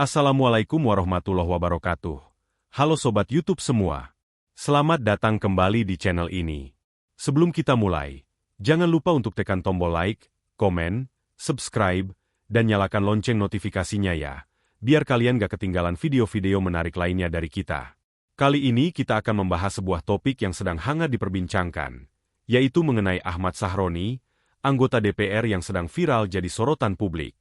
Assalamualaikum warahmatullahi wabarakatuh. Halo Sobat YouTube semua. Selamat datang kembali di channel ini. Sebelum kita mulai, jangan lupa untuk tekan tombol like, komen, subscribe, dan nyalakan lonceng notifikasinya ya, biar kalian gak ketinggalan video-video menarik lainnya dari kita. Kali ini kita akan membahas sebuah topik yang sedang hangat diperbincangkan, yaitu mengenai Ahmad Sahroni, anggota DPR yang sedang viral jadi sorotan publik.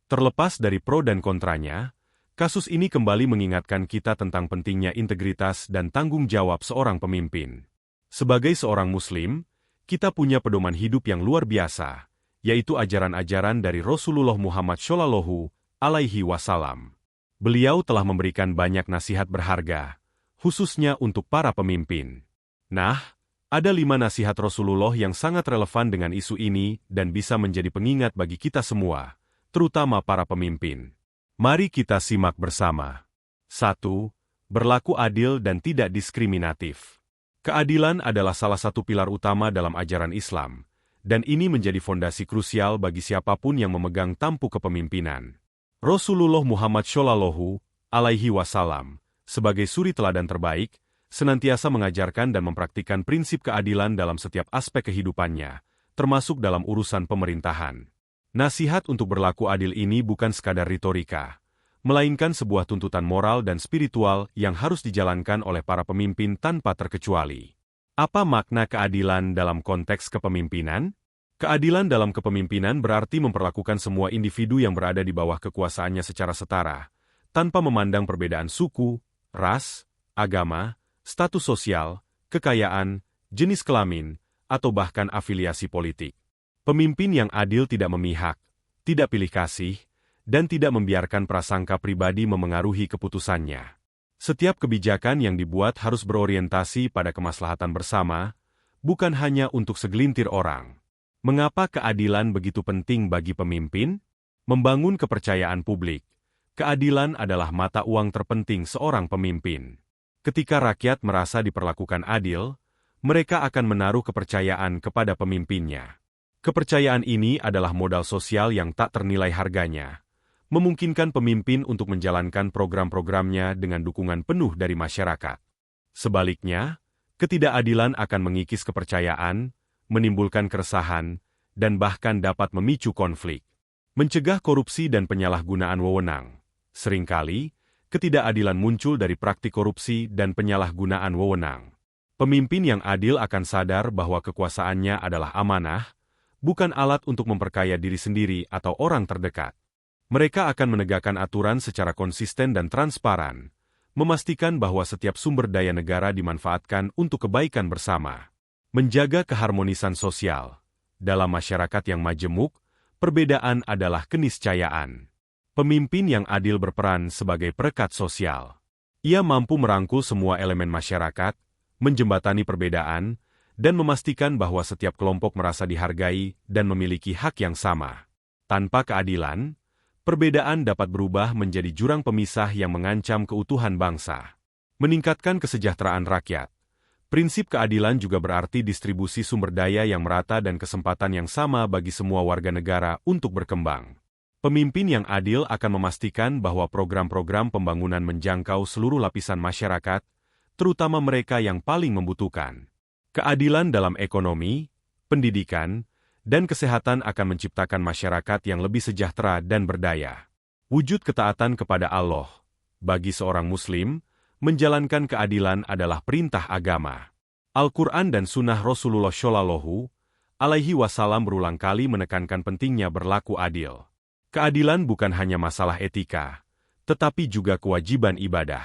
Terlepas dari pro dan kontranya, kasus ini kembali mengingatkan kita tentang pentingnya integritas dan tanggung jawab seorang pemimpin. Sebagai seorang Muslim, kita punya pedoman hidup yang luar biasa, yaitu ajaran-ajaran dari Rasulullah Muhammad Shallallahu Alaihi Wasallam. Beliau telah memberikan banyak nasihat berharga, khususnya untuk para pemimpin. Nah, ada 5 nasihat Rasulullah yang sangat relevan dengan isu ini dan bisa menjadi pengingat bagi kita semua, terutama para pemimpin. Mari kita simak bersama. 1. Berlaku adil dan tidak diskriminatif. Keadilan adalah salah satu pilar utama dalam ajaran Islam, dan ini menjadi fondasi krusial bagi siapapun yang memegang tampuk kepemimpinan. Rasulullah Muhammad Shallallahu Alaihi Wasallam, sebagai suri teladan terbaik, senantiasa mengajarkan dan mempraktikkan prinsip keadilan dalam setiap aspek kehidupannya, termasuk dalam urusan pemerintahan. Nasihat untuk berlaku adil ini bukan sekadar retorika, melainkan sebuah tuntutan moral dan spiritual yang harus dijalankan oleh para pemimpin tanpa terkecuali. Apa makna keadilan dalam konteks kepemimpinan? Keadilan dalam kepemimpinan berarti memperlakukan semua individu yang berada di bawah kekuasaannya secara setara, tanpa memandang perbedaan suku, ras, agama, status sosial, kekayaan, jenis kelamin, atau bahkan afiliasi politik. Pemimpin yang adil tidak memihak, tidak pilih kasih, dan tidak membiarkan prasangka pribadi memengaruhi keputusannya. Setiap kebijakan yang dibuat harus berorientasi pada kemaslahatan bersama, bukan hanya untuk segelintir orang. Mengapa keadilan begitu penting bagi pemimpin? Membangun kepercayaan publik. Keadilan adalah mata uang terpenting seorang pemimpin. Ketika rakyat merasa diperlakukan adil, mereka akan menaruh kepercayaan kepada pemimpinnya. Kepercayaan ini adalah modal sosial yang tak ternilai harganya, memungkinkan pemimpin untuk menjalankan program-programnya dengan dukungan penuh dari masyarakat. Sebaliknya, ketidakadilan akan mengikis kepercayaan, menimbulkan keresahan, dan bahkan dapat memicu konflik. Mencegah korupsi dan penyalahgunaan wewenang. Seringkali, ketidakadilan muncul dari praktik korupsi dan penyalahgunaan wewenang. Pemimpin yang adil akan sadar bahwa kekuasaannya adalah amanah, bukan alat untuk memperkaya diri sendiri atau orang terdekat. Mereka akan menegakkan aturan secara konsisten dan transparan, memastikan bahwa setiap sumber daya negara dimanfaatkan untuk kebaikan bersama. Menjaga keharmonisan sosial. Dalam masyarakat yang majemuk, perbedaan adalah keniscayaan. Pemimpin yang adil berperan sebagai perekat sosial. Ia mampu merangkul semua elemen masyarakat, menjembatani perbedaan, dan memastikan bahwa setiap kelompok merasa dihargai dan memiliki hak yang sama. Tanpa keadilan, perbedaan dapat berubah menjadi jurang pemisah yang mengancam keutuhan bangsa. Meningkatkan kesejahteraan rakyat. Prinsip keadilan juga berarti distribusi sumber daya yang merata dan kesempatan yang sama bagi semua warga negara untuk berkembang. Pemimpin yang adil akan memastikan bahwa program-program pembangunan menjangkau seluruh lapisan masyarakat, terutama mereka yang paling membutuhkan. Keadilan dalam ekonomi, pendidikan, dan kesehatan akan menciptakan masyarakat yang lebih sejahtera dan berdaya. Wujud ketaatan kepada Allah. Bagi seorang Muslim, menjalankan keadilan adalah perintah agama. Al-Quran dan Sunnah Rasulullah Shallallahu Alaihi Wasallam berulang kali menekankan pentingnya berlaku adil. Keadilan bukan hanya masalah etika, tetapi juga kewajiban ibadah.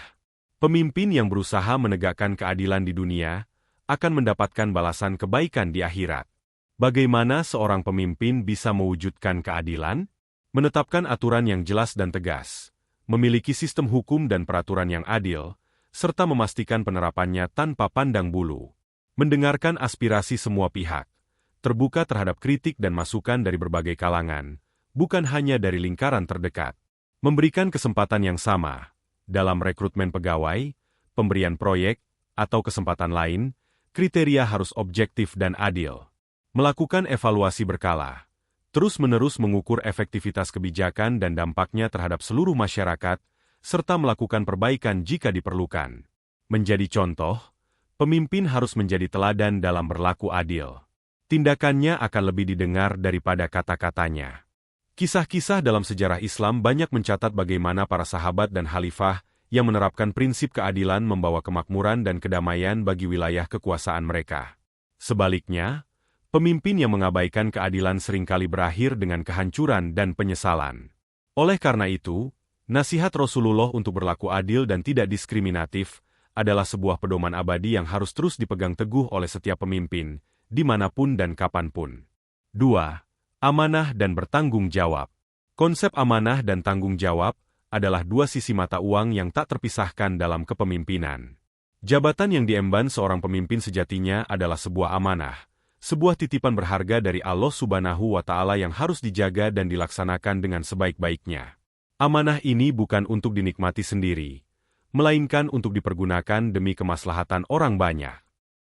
Pemimpin yang berusaha menegakkan keadilan di dunia akan mendapatkan balasan kebaikan di akhirat. Bagaimana seorang pemimpin bisa mewujudkan keadilan? Menetapkan aturan yang jelas dan tegas, memiliki sistem hukum dan peraturan yang adil, serta memastikan penerapannya tanpa pandang bulu. Mendengarkan aspirasi semua pihak, terbuka terhadap kritik dan masukan dari berbagai kalangan, bukan hanya dari lingkaran terdekat. Memberikan kesempatan yang sama, dalam rekrutmen pegawai, pemberian proyek, atau kesempatan lain, kriteria harus objektif dan adil. Melakukan evaluasi berkala, terus-menerus mengukur efektivitas kebijakan dan dampaknya terhadap seluruh masyarakat, serta melakukan perbaikan jika diperlukan. Menjadi contoh, pemimpin harus menjadi teladan dalam berlaku adil. Tindakannya akan lebih didengar daripada kata-katanya. Kisah-kisah dalam sejarah Islam banyak mencatat bagaimana para sahabat dan khalifah yang menerapkan prinsip keadilan membawa kemakmuran dan kedamaian bagi wilayah kekuasaan mereka. Sebaliknya, pemimpin yang mengabaikan keadilan seringkali berakhir dengan kehancuran dan penyesalan. Oleh karena itu, nasihat Rasulullah untuk berlaku adil dan tidak diskriminatif adalah sebuah pedoman abadi yang harus terus dipegang teguh oleh setiap pemimpin, dimanapun dan kapanpun. 2. Amanah dan bertanggung jawab. Konsep amanah dan tanggung jawab adalah dua sisi mata uang yang tak terpisahkan dalam kepemimpinan. Jabatan yang diemban seorang pemimpin sejatinya adalah sebuah amanah, sebuah titipan berharga dari Allah Subhanahu wa Ta'ala yang harus dijaga dan dilaksanakan dengan sebaik-baiknya. Amanah ini bukan untuk dinikmati sendiri, melainkan untuk dipergunakan demi kemaslahatan orang banyak.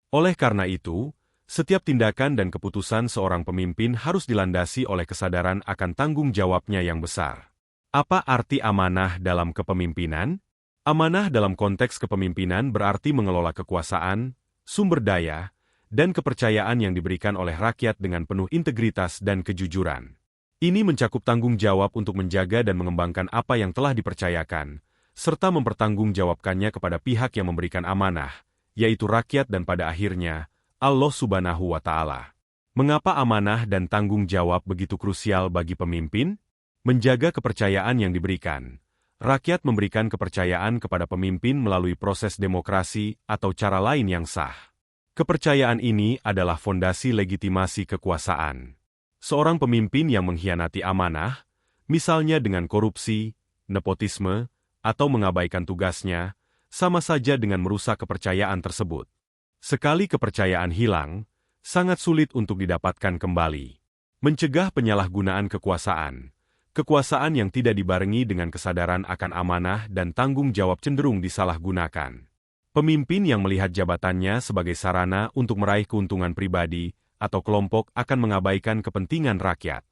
Oleh karena itu, setiap tindakan dan keputusan seorang pemimpin harus dilandasi oleh kesadaran akan tanggung jawabnya yang besar. Apa arti amanah dalam kepemimpinan? Amanah dalam konteks kepemimpinan berarti mengelola kekuasaan, sumber daya, dan kepercayaan yang diberikan oleh rakyat dengan penuh integritas dan kejujuran. Ini mencakup tanggung jawab untuk menjaga dan mengembangkan apa yang telah dipercayakan, serta mempertanggungjawabkannya kepada pihak yang memberikan amanah, yaitu rakyat dan pada akhirnya, Allah Subhanahu wa Ta'ala. Mengapa amanah dan tanggung jawab begitu krusial bagi pemimpin? Menjaga kepercayaan yang diberikan. Rakyat memberikan kepercayaan kepada pemimpin melalui proses demokrasi atau cara lain yang sah. Kepercayaan ini adalah fondasi legitimasi kekuasaan. Seorang pemimpin yang mengkhianati amanah, misalnya dengan korupsi, nepotisme, atau mengabaikan tugasnya, sama saja dengan merusak kepercayaan tersebut. Sekali kepercayaan hilang, sangat sulit untuk didapatkan kembali. Mencegah penyalahgunaan kekuasaan. Kekuasaan yang tidak dibarengi dengan kesadaran akan amanah dan tanggung jawab cenderung disalahgunakan. Pemimpin yang melihat jabatannya sebagai sarana untuk meraih keuntungan pribadi atau kelompok akan mengabaikan kepentingan rakyat.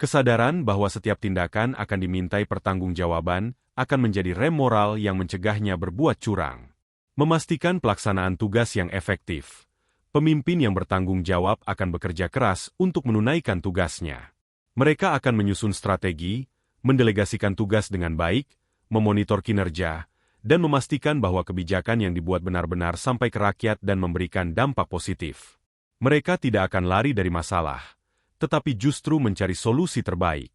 Kesadaran bahwa setiap tindakan akan dimintai pertanggungjawaban akan menjadi rem moral yang mencegahnya berbuat curang. Memastikan pelaksanaan tugas yang efektif. Pemimpin yang bertanggung jawab akan bekerja keras untuk menunaikan tugasnya. Mereka akan menyusun strategi, mendelegasikan tugas dengan baik, memonitor kinerja, dan memastikan bahwa kebijakan yang dibuat benar-benar sampai ke rakyat dan memberikan dampak positif. Mereka tidak akan lari dari masalah, tetapi justru mencari solusi terbaik.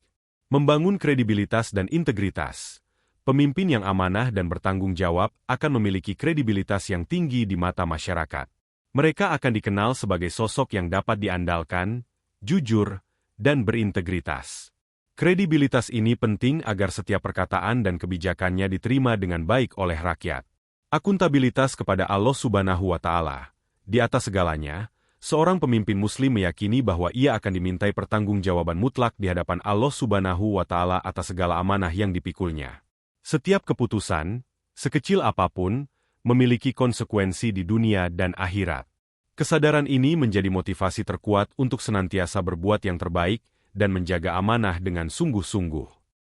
Membangun kredibilitas dan integritas. Pemimpin yang amanah dan bertanggung jawab akan memiliki kredibilitas yang tinggi di mata masyarakat. Mereka akan dikenal sebagai sosok yang dapat diandalkan, jujur, dan berintegritas. Kredibilitas ini penting agar setiap perkataan dan kebijakannya diterima dengan baik oleh rakyat. Akuntabilitas kepada Allah Subhanahu wa Ta'ala. Di atas segalanya, seorang pemimpin Muslim meyakini bahwa ia akan dimintai pertanggungjawaban mutlak di hadapan Allah Subhanahu wa Ta'ala atas segala amanah yang dipikulnya. Setiap keputusan, sekecil apapun, memiliki konsekuensi di dunia dan akhirat. Kesadaran ini menjadi motivasi terkuat untuk senantiasa berbuat yang terbaik dan menjaga amanah dengan sungguh-sungguh.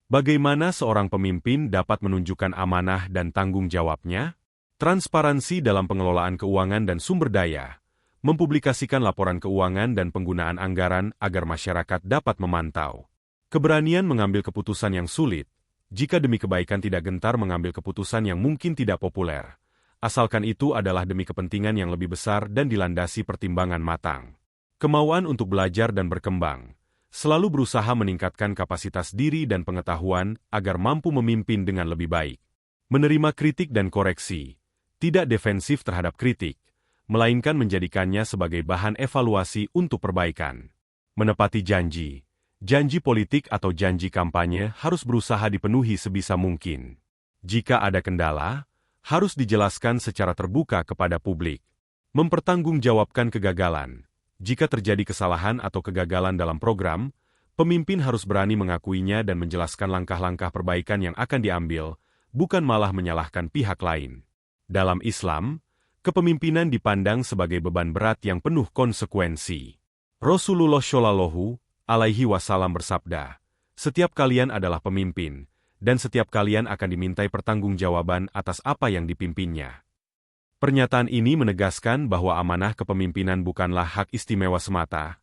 Bagaimana seorang pemimpin dapat menunjukkan amanah dan tanggung jawabnya? Transparansi dalam pengelolaan keuangan dan sumber daya, mempublikasikan laporan keuangan dan penggunaan anggaran agar masyarakat dapat memantau. Keberanian mengambil keputusan yang sulit, jika demi kebaikan tidak gentar mengambil keputusan yang mungkin tidak populer. Asalkan itu adalah demi kepentingan yang lebih besar dan dilandasi pertimbangan matang. Kemauan untuk belajar dan berkembang. Selalu berusaha meningkatkan kapasitas diri dan pengetahuan agar mampu memimpin dengan lebih baik. Menerima kritik dan koreksi. Tidak defensif terhadap kritik, melainkan menjadikannya sebagai bahan evaluasi untuk perbaikan. Menepati janji. Janji politik atau janji kampanye harus berusaha dipenuhi sebisa mungkin. Jika ada kendala, harus dijelaskan secara terbuka kepada publik. Mempertanggungjawabkan kegagalan. Jika terjadi kesalahan atau kegagalan dalam program, pemimpin harus berani mengakuinya dan menjelaskan langkah-langkah perbaikan yang akan diambil, bukan malah menyalahkan pihak lain. Dalam Islam, kepemimpinan dipandang sebagai beban berat yang penuh konsekuensi. Rasulullah Shallallahu Alaihi Wasallam bersabda, "Setiap kalian adalah pemimpin, dan setiap kalian akan dimintai pertanggungjawaban atas apa yang dipimpinnya. Pernyataan ini menegaskan bahwa amanah kepemimpinan bukanlah hak istimewa semata,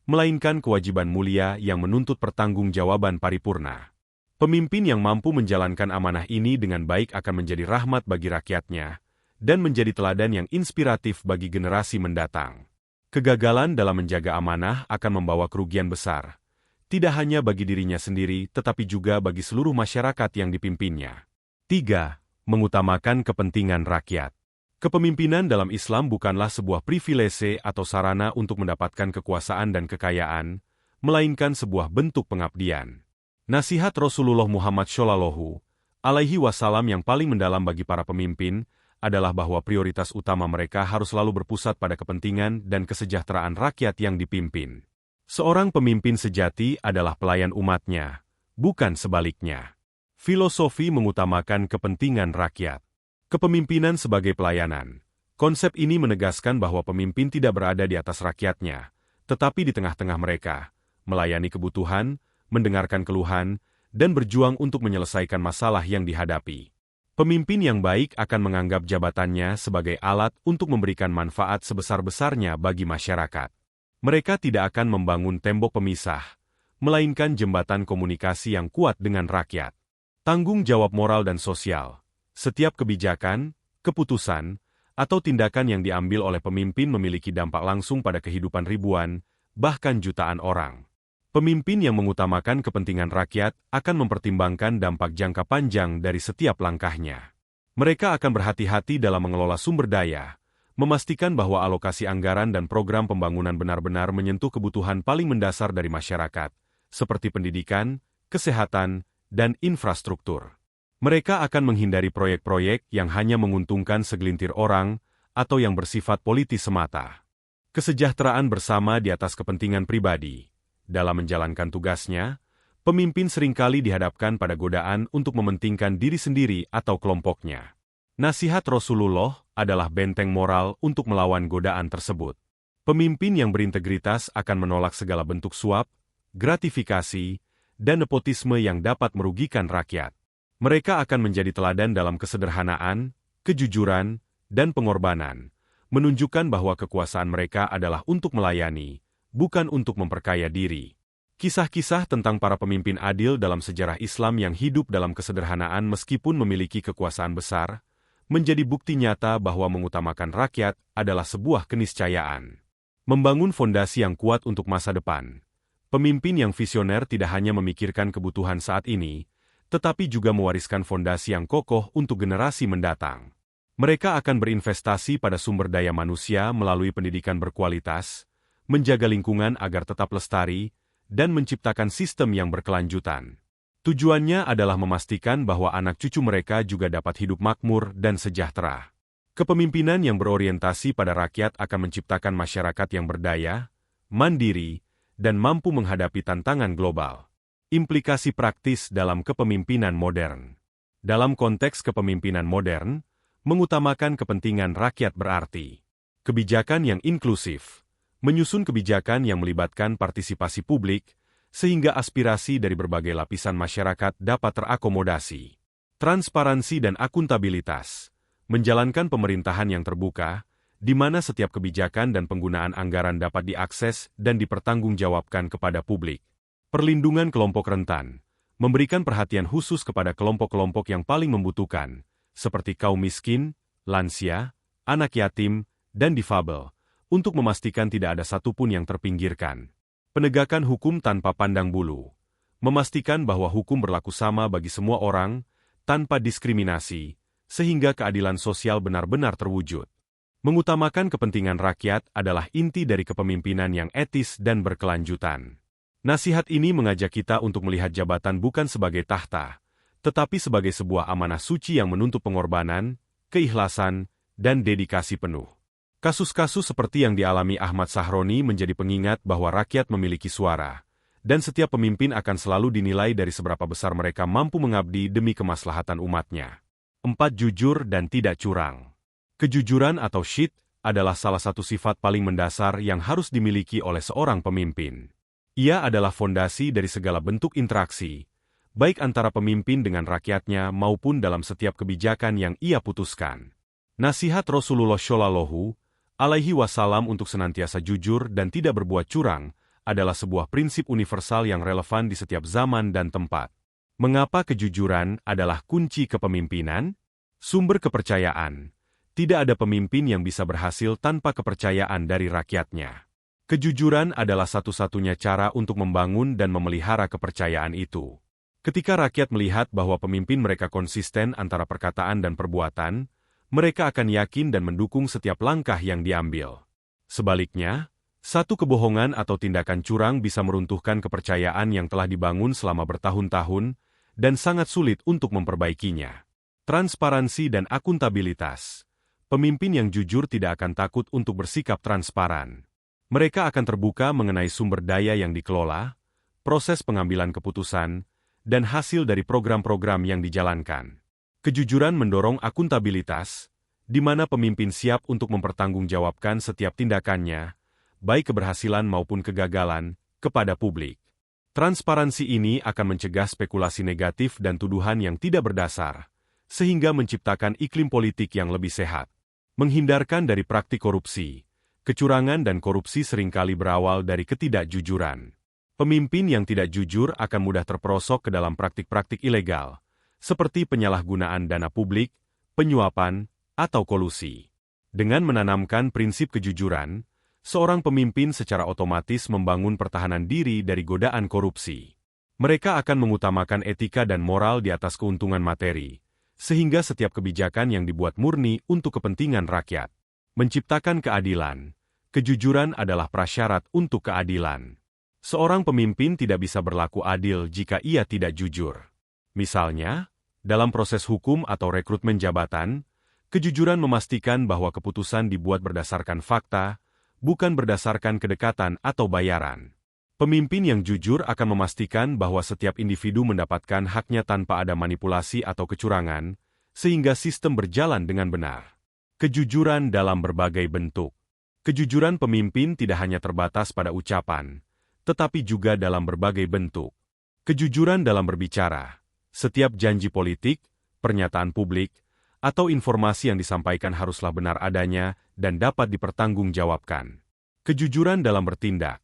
melainkan kewajiban mulia yang menuntut pertanggungjawaban paripurna. Pemimpin yang mampu menjalankan amanah ini dengan baik akan menjadi rahmat bagi rakyatnya, dan menjadi teladan yang inspiratif bagi generasi mendatang. Kegagalan dalam menjaga amanah akan membawa kerugian besar, tidak hanya bagi dirinya sendiri tetapi juga bagi seluruh masyarakat yang dipimpinnya. 3. Mengutamakan kepentingan rakyat. Kepemimpinan dalam Islam bukanlah sebuah privilese atau sarana untuk mendapatkan kekuasaan dan kekayaan, melainkan sebuah bentuk pengabdian. Nasihat Rasulullah Muhammad Shallallahu Alaihi Wasallam yang paling mendalam bagi para pemimpin adalah bahwa prioritas utama mereka harus selalu berpusat pada kepentingan dan kesejahteraan rakyat yang dipimpin. Seorang pemimpin sejati adalah pelayan umatnya, bukan sebaliknya. Filosofi mengutamakan kepentingan rakyat. Kepemimpinan sebagai pelayanan. Konsep ini menegaskan bahwa pemimpin tidak berada di atas rakyatnya, tetapi di tengah-tengah mereka, melayani kebutuhan, mendengarkan keluhan, dan berjuang untuk menyelesaikan masalah yang dihadapi. Pemimpin yang baik akan menganggap jabatannya sebagai alat untuk memberikan manfaat sebesar-besarnya bagi masyarakat. Mereka tidak akan membangun tembok pemisah, melainkan jembatan komunikasi yang kuat dengan rakyat. Tanggung jawab moral dan sosial. Setiap kebijakan, keputusan, atau tindakan yang diambil oleh pemimpin memiliki dampak langsung pada kehidupan ribuan, bahkan jutaan orang. Pemimpin yang mengutamakan kepentingan rakyat akan mempertimbangkan dampak jangka panjang dari setiap langkahnya. Mereka akan berhati-hati dalam mengelola sumber daya, memastikan bahwa alokasi anggaran dan program pembangunan benar-benar menyentuh kebutuhan paling mendasar dari masyarakat, seperti pendidikan, kesehatan, dan infrastruktur. Mereka akan menghindari proyek-proyek yang hanya menguntungkan segelintir orang atau yang bersifat politis semata. Kesejahteraan bersama di atas kepentingan pribadi. Dalam menjalankan tugasnya, pemimpin seringkali dihadapkan pada godaan untuk mementingkan diri sendiri atau kelompoknya. Nasihat Rasulullah adalah benteng moral untuk melawan godaan tersebut. Pemimpin yang berintegritas akan menolak segala bentuk suap, gratifikasi, dan nepotisme yang dapat merugikan rakyat. Mereka akan menjadi teladan dalam kesederhanaan, kejujuran, dan pengorbanan, menunjukkan bahwa kekuasaan mereka adalah untuk melayani, bukan untuk memperkaya diri. Kisah-kisah tentang para pemimpin adil dalam sejarah Islam yang hidup dalam kesederhanaan meskipun memiliki kekuasaan besar, menjadi bukti nyata bahwa mengutamakan rakyat adalah sebuah keniscayaan. Membangun fondasi yang kuat untuk masa depan. Pemimpin yang visioner tidak hanya memikirkan kebutuhan saat ini, tetapi juga mewariskan fondasi yang kokoh untuk generasi mendatang. Mereka akan berinvestasi pada sumber daya manusia melalui pendidikan berkualitas, menjaga lingkungan agar tetap lestari, dan menciptakan sistem yang berkelanjutan. Tujuannya adalah memastikan bahwa anak cucu mereka juga dapat hidup makmur dan sejahtera. Kepemimpinan yang berorientasi pada rakyat akan menciptakan masyarakat yang berdaya, mandiri, dan mampu menghadapi tantangan global. Implikasi praktis dalam kepemimpinan modern. Dalam konteks kepemimpinan modern, mengutamakan kepentingan rakyat berarti kebijakan yang inklusif, menyusun kebijakan yang melibatkan partisipasi publik, sehingga aspirasi dari berbagai lapisan masyarakat dapat terakomodasi. Transparansi dan akuntabilitas, menjalankan pemerintahan yang terbuka, di mana setiap kebijakan dan penggunaan anggaran dapat diakses dan dipertanggungjawabkan kepada publik. Perlindungan kelompok rentan, memberikan perhatian khusus kepada kelompok-kelompok yang paling membutuhkan, seperti kaum miskin, lansia, anak yatim, dan difabel, untuk memastikan tidak ada satupun yang terpinggirkan. Penegakan hukum tanpa pandang bulu. Memastikan bahwa hukum berlaku sama bagi semua orang, tanpa diskriminasi, sehingga keadilan sosial benar-benar terwujud. Mengutamakan kepentingan rakyat adalah inti dari kepemimpinan yang etis dan berkelanjutan. Nasihat ini mengajak kita untuk melihat jabatan bukan sebagai tahta, tetapi sebagai sebuah amanah suci yang menuntut pengorbanan, keikhlasan, dan dedikasi penuh. Kasus-kasus seperti yang dialami Ahmad Sahroni menjadi pengingat bahwa rakyat memiliki suara, dan setiap pemimpin akan selalu dinilai dari seberapa besar mereka mampu mengabdi demi kemaslahatan umatnya. 4. Jujur dan tidak curang. Kejujuran atau syid adalah salah satu sifat paling mendasar yang harus dimiliki oleh seorang pemimpin. Ia adalah fondasi dari segala bentuk interaksi, baik antara pemimpin dengan rakyatnya maupun dalam setiap kebijakan yang ia putuskan. Nasihat Rasulullah Shallallahu Alaihi Wasallam untuk senantiasa jujur dan tidak berbuat curang adalah sebuah prinsip universal yang relevan di setiap zaman dan tempat. Mengapa kejujuran adalah kunci kepemimpinan? Sumber kepercayaan. Tidak ada pemimpin yang bisa berhasil tanpa kepercayaan dari rakyatnya. Kejujuran adalah satu-satunya cara untuk membangun dan memelihara kepercayaan itu. Ketika rakyat melihat bahwa pemimpin mereka konsisten antara perkataan dan perbuatan, mereka akan yakin dan mendukung setiap langkah yang diambil. Sebaliknya, satu kebohongan atau tindakan curang bisa meruntuhkan kepercayaan yang telah dibangun selama bertahun-tahun dan sangat sulit untuk memperbaikinya. Transparansi dan akuntabilitas. Pemimpin yang jujur tidak akan takut untuk bersikap transparan. Mereka akan terbuka mengenai sumber daya yang dikelola, proses pengambilan keputusan, dan hasil dari program-program yang dijalankan. Kejujuran mendorong akuntabilitas, di mana pemimpin siap untuk mempertanggungjawabkan setiap tindakannya, baik keberhasilan maupun kegagalan, kepada publik. Transparansi ini akan mencegah spekulasi negatif dan tuduhan yang tidak berdasar, sehingga menciptakan iklim politik yang lebih sehat. Menghindarkan dari praktik korupsi. Kecurangan dan korupsi seringkali berawal dari ketidakjujuran. Pemimpin yang tidak jujur akan mudah terperosok ke dalam praktik-praktik ilegal, seperti penyalahgunaan dana publik, penyuapan, atau kolusi. Dengan menanamkan prinsip kejujuran, seorang pemimpin secara otomatis membangun pertahanan diri dari godaan korupsi. Mereka akan mengutamakan etika dan moral di atas keuntungan materi, sehingga setiap kebijakan yang dibuat murni untuk kepentingan rakyat. Menciptakan keadilan. Kejujuran adalah prasyarat untuk keadilan. Seorang pemimpin tidak bisa berlaku adil jika ia tidak jujur. Misalnya, dalam proses hukum atau rekrutmen jabatan, kejujuran memastikan bahwa keputusan dibuat berdasarkan fakta, bukan berdasarkan kedekatan atau bayaran. Pemimpin yang jujur akan memastikan bahwa setiap individu mendapatkan haknya tanpa ada manipulasi atau kecurangan, sehingga sistem berjalan dengan benar. Kejujuran dalam berbagai bentuk. Kejujuran pemimpin tidak hanya terbatas pada ucapan, tetapi juga dalam berbagai bentuk. Kejujuran dalam berbicara. Setiap janji politik, pernyataan publik, atau informasi yang disampaikan haruslah benar adanya dan dapat dipertanggungjawabkan. Kejujuran dalam bertindak.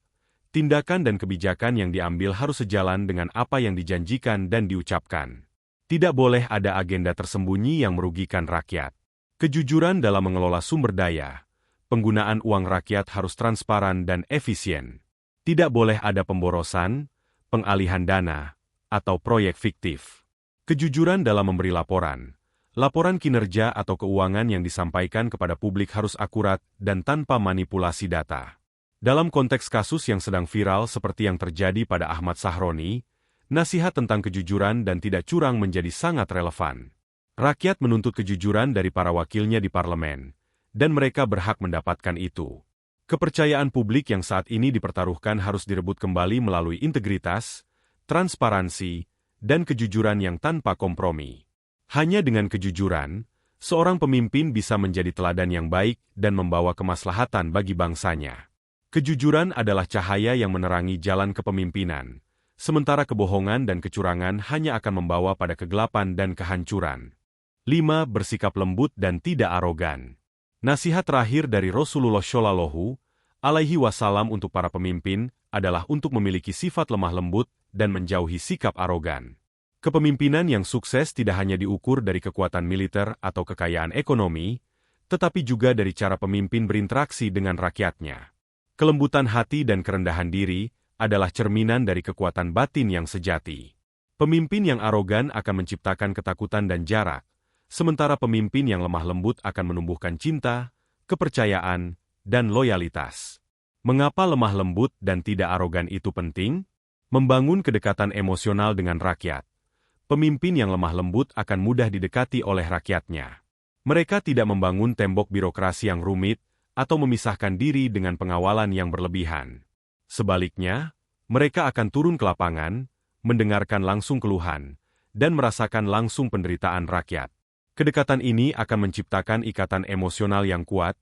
Tindakan dan kebijakan yang diambil harus sejalan dengan apa yang dijanjikan dan diucapkan. Tidak boleh ada agenda tersembunyi yang merugikan rakyat. Kejujuran dalam mengelola sumber daya. Penggunaan uang rakyat harus transparan dan efisien. Tidak boleh ada pemborosan, pengalihan dana, atau proyek fiktif. Kejujuran dalam memberi laporan. Laporan kinerja atau keuangan yang disampaikan kepada publik harus akurat dan tanpa manipulasi data. Dalam konteks kasus yang sedang viral seperti yang terjadi pada Ahmad Sahroni, nasihat tentang kejujuran dan tidak curang menjadi sangat relevan. Rakyat menuntut kejujuran dari para wakilnya di parlemen, dan mereka berhak mendapatkan itu. Kepercayaan publik yang saat ini dipertaruhkan harus direbut kembali melalui integritas, transparansi, dan kejujuran yang tanpa kompromi. Hanya dengan kejujuran, seorang pemimpin bisa menjadi teladan yang baik dan membawa kemaslahatan bagi bangsanya. Kejujuran adalah cahaya yang menerangi jalan kepemimpinan, sementara kebohongan dan kecurangan hanya akan membawa pada kegelapan dan kehancuran. 5. Bersikap lembut dan tidak arogan. Nasihat terakhir dari Rasulullah Shallallahu Alaihi Wasallam untuk para pemimpin adalah untuk memiliki sifat lemah lembut dan menjauhi sikap arogan. Kepemimpinan yang sukses tidak hanya diukur dari kekuatan militer atau kekayaan ekonomi, tetapi juga dari cara pemimpin berinteraksi dengan rakyatnya. Kelembutan hati dan kerendahan diri adalah cerminan dari kekuatan batin yang sejati. Pemimpin yang arogan akan menciptakan ketakutan dan jarak, sementara pemimpin yang lemah lembut akan menumbuhkan cinta, kepercayaan, dan loyalitas. Mengapa lemah lembut dan tidak arogan itu penting? Membangun kedekatan emosional dengan rakyat. Pemimpin yang lemah lembut akan mudah didekati oleh rakyatnya. Mereka tidak membangun tembok birokrasi yang rumit atau memisahkan diri dengan pengawalan yang berlebihan. Sebaliknya, mereka akan turun ke lapangan, mendengarkan langsung keluhan, dan merasakan langsung penderitaan rakyat. Kedekatan ini akan menciptakan ikatan emosional yang kuat,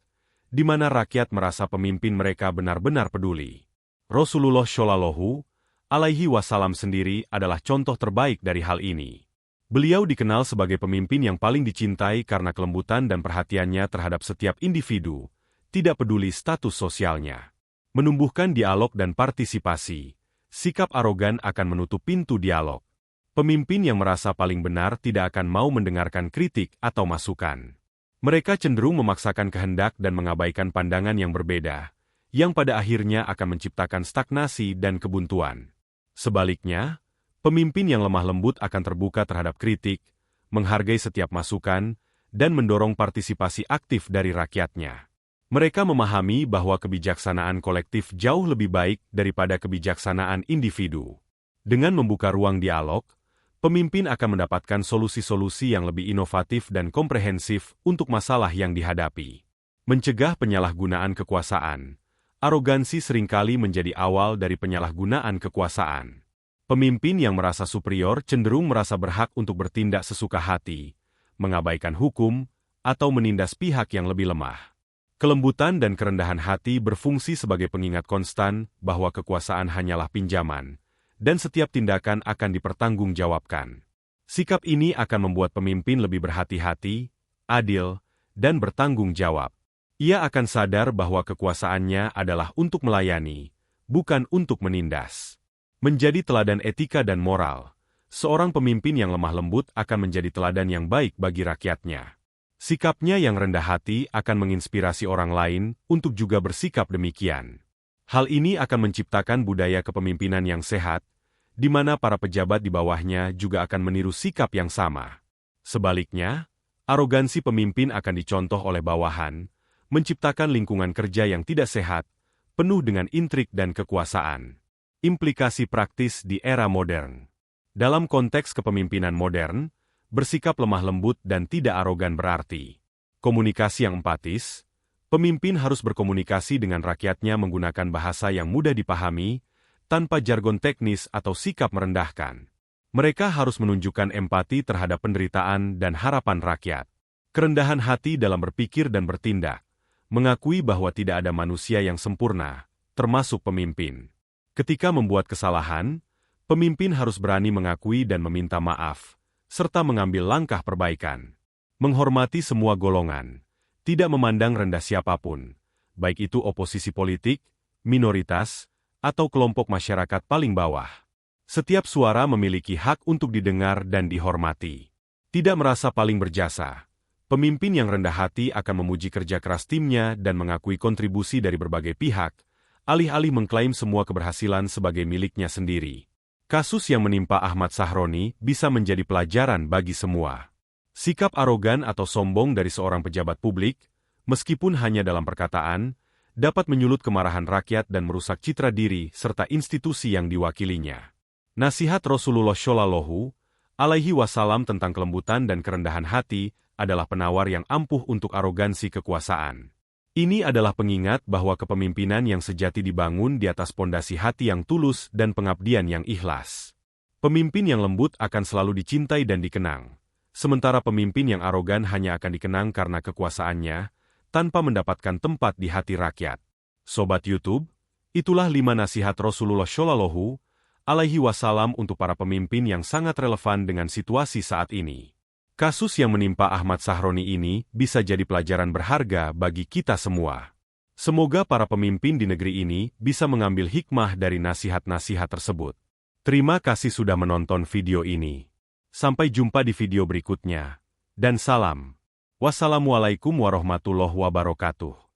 di mana rakyat merasa pemimpin mereka benar-benar peduli. Rasulullah Shallallahu alaihi wasallam sendiri adalah contoh terbaik dari hal ini. Beliau dikenal sebagai pemimpin yang paling dicintai karena kelembutan dan perhatiannya terhadap setiap individu, tidak peduli status sosialnya. Menumbuhkan dialog dan partisipasi, sikap arogan akan menutup pintu dialog. Pemimpin yang merasa paling benar tidak akan mau mendengarkan kritik atau masukan. Mereka cenderung memaksakan kehendak dan mengabaikan pandangan yang berbeda, yang pada akhirnya akan menciptakan stagnasi dan kebuntuan. Sebaliknya, pemimpin yang lemah lembut akan terbuka terhadap kritik, menghargai setiap masukan, dan mendorong partisipasi aktif dari rakyatnya. Mereka memahami bahwa kebijaksanaan kolektif jauh lebih baik daripada kebijaksanaan individu. Dengan membuka ruang dialog, pemimpin akan mendapatkan solusi-solusi yang lebih inovatif dan komprehensif untuk masalah yang dihadapi. Mencegah penyalahgunaan kekuasaan. Arogansi seringkali menjadi awal dari penyalahgunaan kekuasaan. Pemimpin yang merasa superior cenderung merasa berhak untuk bertindak sesuka hati, mengabaikan hukum, atau menindas pihak yang lebih lemah. Kelembutan dan kerendahan hati berfungsi sebagai pengingat konstan bahwa kekuasaan hanyalah pinjaman, dan setiap tindakan akan dipertanggungjawabkan. Sikap ini akan membuat pemimpin lebih berhati-hati, adil, dan bertanggung jawab. Ia akan sadar bahwa kekuasaannya adalah untuk melayani, bukan untuk menindas. Menjadi teladan etika dan moral, seorang pemimpin yang lemah lembut akan menjadi teladan yang baik bagi rakyatnya. Sikapnya yang rendah hati akan menginspirasi orang lain untuk juga bersikap demikian. Hal ini akan menciptakan budaya kepemimpinan yang sehat, di mana para pejabat di bawahnya juga akan meniru sikap yang sama. Sebaliknya, arogansi pemimpin akan dicontoh oleh bawahan, menciptakan lingkungan kerja yang tidak sehat, penuh dengan intrik dan kekuasaan. Implikasi praktis di era modern. Dalam konteks kepemimpinan modern, bersikap lemah lembut dan tidak arogan berarti komunikasi yang empatis. Pemimpin harus berkomunikasi dengan rakyatnya menggunakan bahasa yang mudah dipahami, tanpa jargon teknis atau sikap merendahkan. Mereka harus menunjukkan empati terhadap penderitaan dan harapan rakyat. Kerendahan hati dalam berpikir dan bertindak, mengakui bahwa tidak ada manusia yang sempurna, termasuk pemimpin. Ketika membuat kesalahan, pemimpin harus berani mengakui dan meminta maaf, serta mengambil langkah perbaikan. Menghormati semua golongan, tidak memandang rendah siapapun, baik itu oposisi politik, minoritas, atau kelompok masyarakat paling bawah. Setiap suara memiliki hak untuk didengar dan dihormati. Tidak merasa paling berjasa. Pemimpin yang rendah hati akan memuji kerja keras timnya dan mengakui kontribusi dari berbagai pihak, alih-alih mengklaim semua keberhasilan sebagai miliknya sendiri. Kasus yang menimpa Ahmad Sahroni bisa menjadi pelajaran bagi semua. Sikap arogan atau sombong dari seorang pejabat publik, meskipun hanya dalam perkataan, dapat menyulut kemarahan rakyat dan merusak citra diri serta institusi yang diwakilinya. Nasihat Rasulullah Shallallahu alaihi wasallam tentang kelembutan dan kerendahan hati adalah penawar yang ampuh untuk arogansi kekuasaan. Ini adalah pengingat bahwa kepemimpinan yang sejati dibangun di atas pondasi hati yang tulus dan pengabdian yang ikhlas. Pemimpin yang lembut akan selalu dicintai dan dikenang, sementara pemimpin yang arogan hanya akan dikenang karena kekuasaannya, tanpa mendapatkan tempat di hati rakyat. Sobat YouTube, itulah 5 nasihat Rasulullah Shallallahu alaihi wasallam untuk para pemimpin yang sangat relevan dengan situasi saat ini. Kasus yang menimpa Ahmad Sahroni ini bisa jadi pelajaran berharga bagi kita semua. Semoga para pemimpin di negeri ini bisa mengambil hikmah dari nasihat-nasihat tersebut. Terima kasih sudah menonton video ini. Sampai jumpa di video berikutnya. Dan salam. Wassalamualaikum warahmatullahi wabarakatuh.